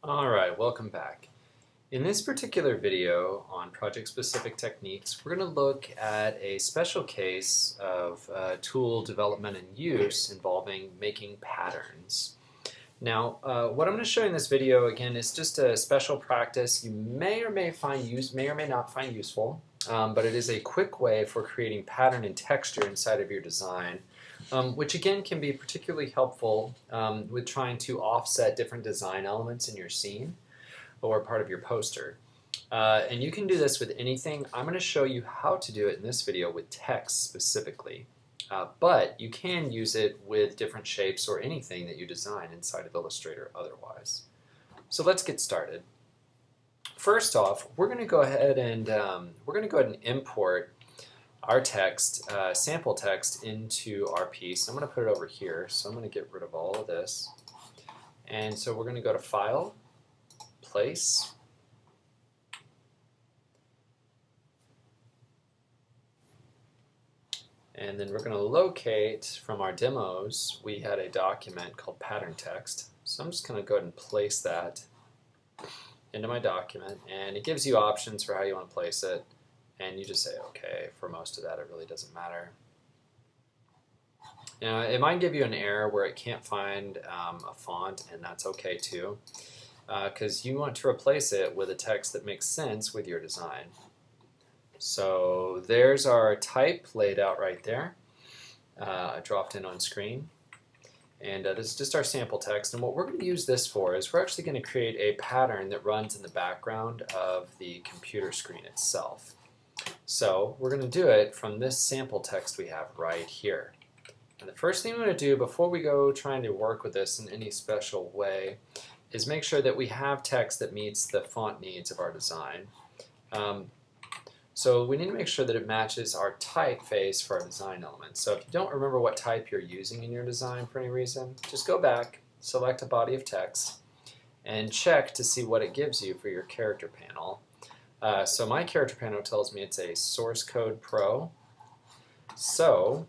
Alright, welcome back. In this particular video on project-specific techniques, we're going to look at a special case of tool development and use involving making patterns. Now, what I'm going to show you in this video, again, is just a special practice you may or may not find useful, but it is a quick way for creating pattern and texture inside of your design. Which again can be particularly helpful with trying to offset different design elements in your scene or part of your poster. And you can do this with anything. I'm going to show you how to do it in this video with text specifically. But you can use it with different shapes or anything that you design inside of Illustrator otherwise. So let's get started. First off, we're going to go ahead and import our text, sample text, into our piece. I'm going to put it over here, so I'm going to get rid of all of this. And so we're going to go to File, Place, and then we're going to locate from our demos, we had a document called pattern text. So I'm just going to go ahead and place that into my document, and it gives you options for how you want to place it. And you just say okay. For most of that, it really doesn't matter. Now, it might give you an error where it can't find a font, and that's okay too, because you want to replace it with a text that makes sense with your design. So there's our type laid out right there, dropped in on screen. And this is just our sample text, and what we're going to use this for is we're actually going to create a pattern that runs in the background of the computer screen itself. So we're going to do it from this sample text we have right here. And the first thing we're going to do before we go trying to work with this in any special way is make sure that we have text that meets the font needs of our design. So we need to make sure that it matches our typeface for our design elements. So if you don't remember what type you're using in your design for any reason, just go back, select a body of text, and check to see what it gives you for your character panel. So my character panel tells me it's a Source Code Pro. So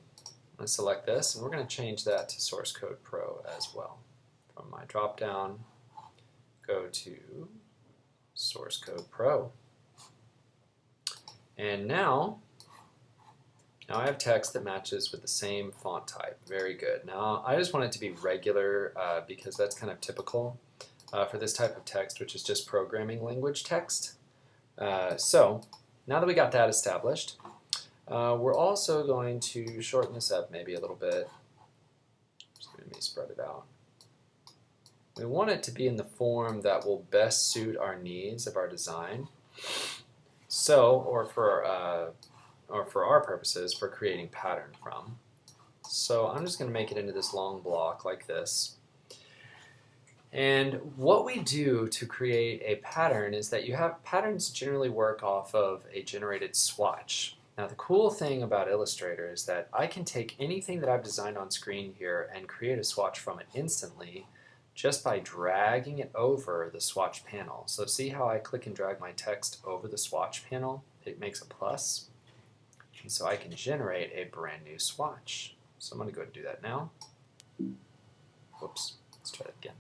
I'm going to select this, and we're going to change that to Source Code Pro as well. From my drop down, go to Source Code Pro. And now I have text that matches with the same font type. Very good. Now I just want it to be regular because that's kind of typical for this type of text, which is just programming language text. So now that we got that established, we're also going to shorten this up maybe a little bit. Just let me spread it out. We want it to be in the form that will best suit our needs of our design. So, or for our purposes, for creating pattern from. So I'm just going to make it into this long block like this. And what we do to create a pattern is that you have patterns generally work off of a generated swatch. Now the cool thing about Illustrator is that I can take anything that I've designed on screen here and create a swatch from it instantly just by dragging it over the swatch panel. So see how I click and drag my text over the swatch panel? It makes a plus. And so I can generate a brand new swatch. So I'm going to go ahead and do that now. Whoops, let's try that again.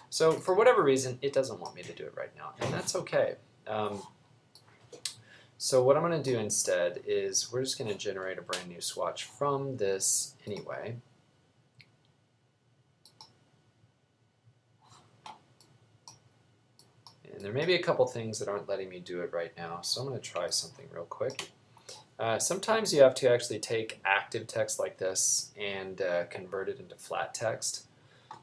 So for whatever reason, it doesn't want me to do it right now, and that's okay. So what I'm going to do instead is we're just going to generate a brand new swatch from this anyway. And there may be a couple things that aren't letting me do it right now, so I'm going to try something real quick. Sometimes you have to actually take active text like this and convert it into flat text.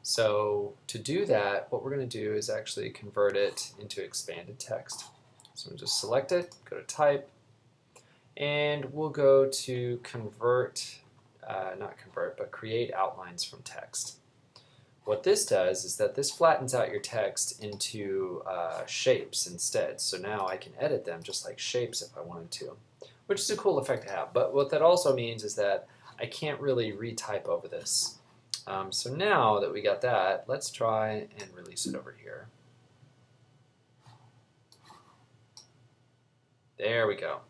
So to do that, what we're going to do is actually convert it into expanded text. So we'll just select it, go to Type, and we'll go to Convert, not convert, but Create Outlines from Text. What this does is that this flattens out your text into shapes instead. So now I can edit them just like shapes if I wanted to, which is a cool effect to have. But what that also means is that I can't really retype over this. So now that we got that, let's try and release it over here. There we go.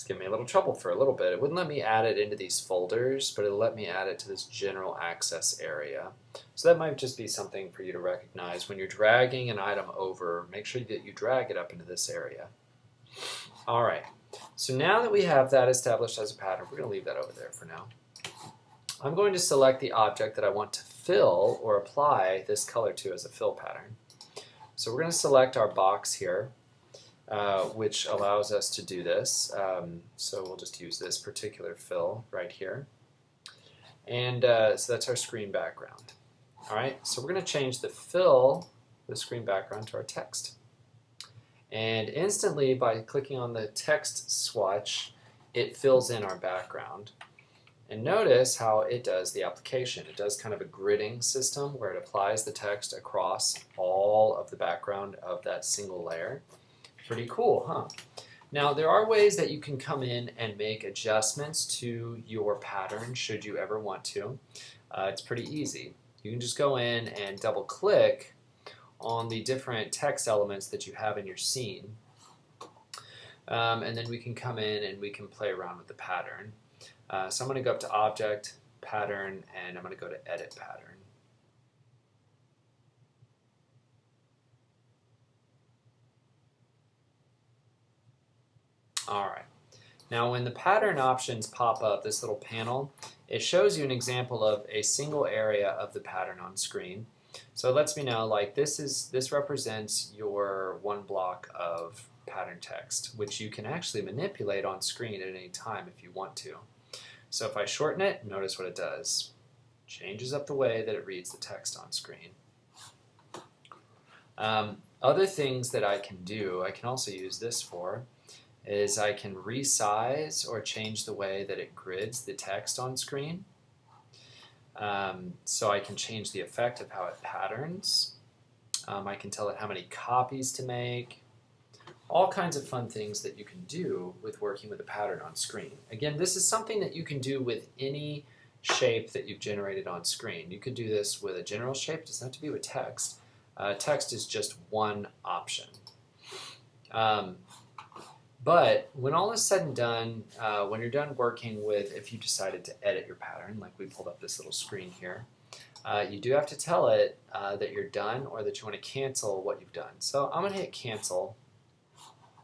It's giving me a little trouble for a little bit. It wouldn't let me add it into these folders, but it'll let me add it to this general access area. So that might just be something for you to recognize. When you're dragging an item over, make sure that you drag it up into this area. All right, so now that we have that established as a pattern, we're going to leave that over there for now. I'm going to select the object that I want to fill or apply this color to as a fill pattern. So we're going to select our box here, which allows us to do this. So we'll just use this particular fill right here. And so that's our screen background. All right, so we're going to change the fill, the screen background, to our text. And instantly, by clicking on the text swatch, it fills in our background. And notice how it does the application. It does kind of a gridding system where it applies the text across all of the background of that single layer. Pretty cool, huh? Now, there are ways that you can come in and make adjustments to your pattern should you ever want to. It's pretty easy. You can just go in and double click on the different text elements that you have in your scene. And then we can come in and we can play around with the pattern. So I'm going to go up to Object, Pattern, and I'm going to go to Edit Pattern. All right. Now when the pattern options pop up, this little panel, it shows you an example of a single area of the pattern on screen. So it lets me know, like, this represents your one block of pattern text, which you can actually manipulate on screen at any time if you want to. So if I shorten it, notice what it does. Changes up the way that it reads the text on screen. Other things that I can do, I can also use this for, is I can resize or change the way that it grids the text on screen. So I can change the effect of how it patterns. I can tell it how many copies to make. All kinds of fun things that you can do with working with a pattern on screen. Again, this is something that you can do with any shape that you've generated on screen. You could do this with a general shape. It doesn't have to be with text. Text is just one option. But when all is said and done, when you're done working with, if you decided to edit your pattern, like we pulled up this little screen here, you do have to tell it that you're done or that you want to cancel what you've done. So I'm going to hit cancel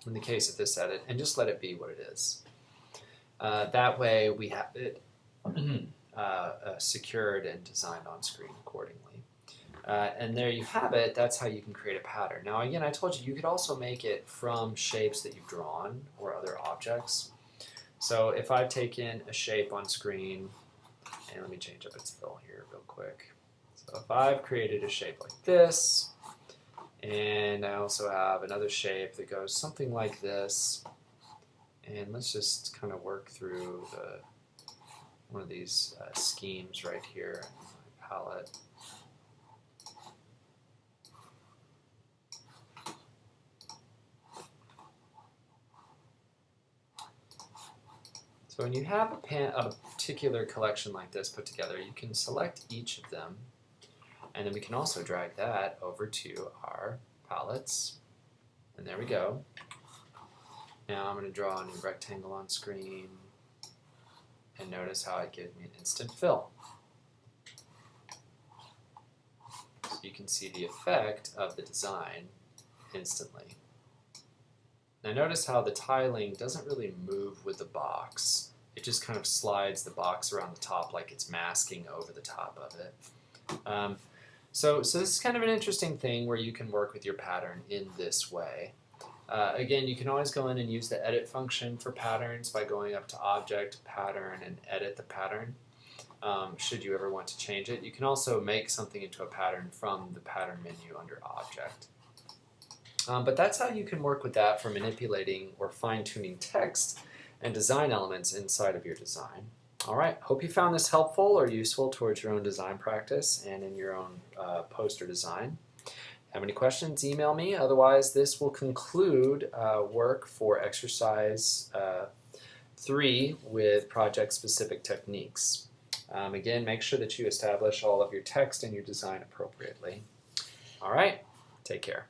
in the case of this edit and just let it be what it is. That way we have it secured and designed on screen accordingly. And there you have it. That's how you can create a pattern. Now again, I told you, you could also make it from shapes that you've drawn or other objects. So if I've taken a shape on screen, and let me change up its fill here real quick. So if I've created a shape like this, and I also have another shape that goes something like this, and let's just kind of work through one of these schemes right here in my palette. So when you have a particular collection like this put together, you can select each of them, and then we can also drag that over to our palettes, and there we go. Now I'm going to draw a new rectangle on screen, and notice how it gives me an instant fill. So you can see the effect of the design instantly. Now notice how the tiling doesn't really move with the box. It just kind of slides the box around the top like it's masking over the top of it. So this is kind of an interesting thing where you can work with your pattern in this way. Again, you can always go in and use the edit function for patterns by going up to Object, Pattern, and edit the pattern. Should you ever want to change it. You can also make something into a pattern from the pattern menu under Object. But that's how you can work with that for manipulating or fine-tuning text and design elements inside of your design. All right, hope you found this helpful or useful towards your own design practice and in your own poster design. Have any questions, email me. Otherwise, this will conclude work for exercise 3 with project-specific techniques. Again, make sure that you establish all of your text and your design appropriately. All right, take care.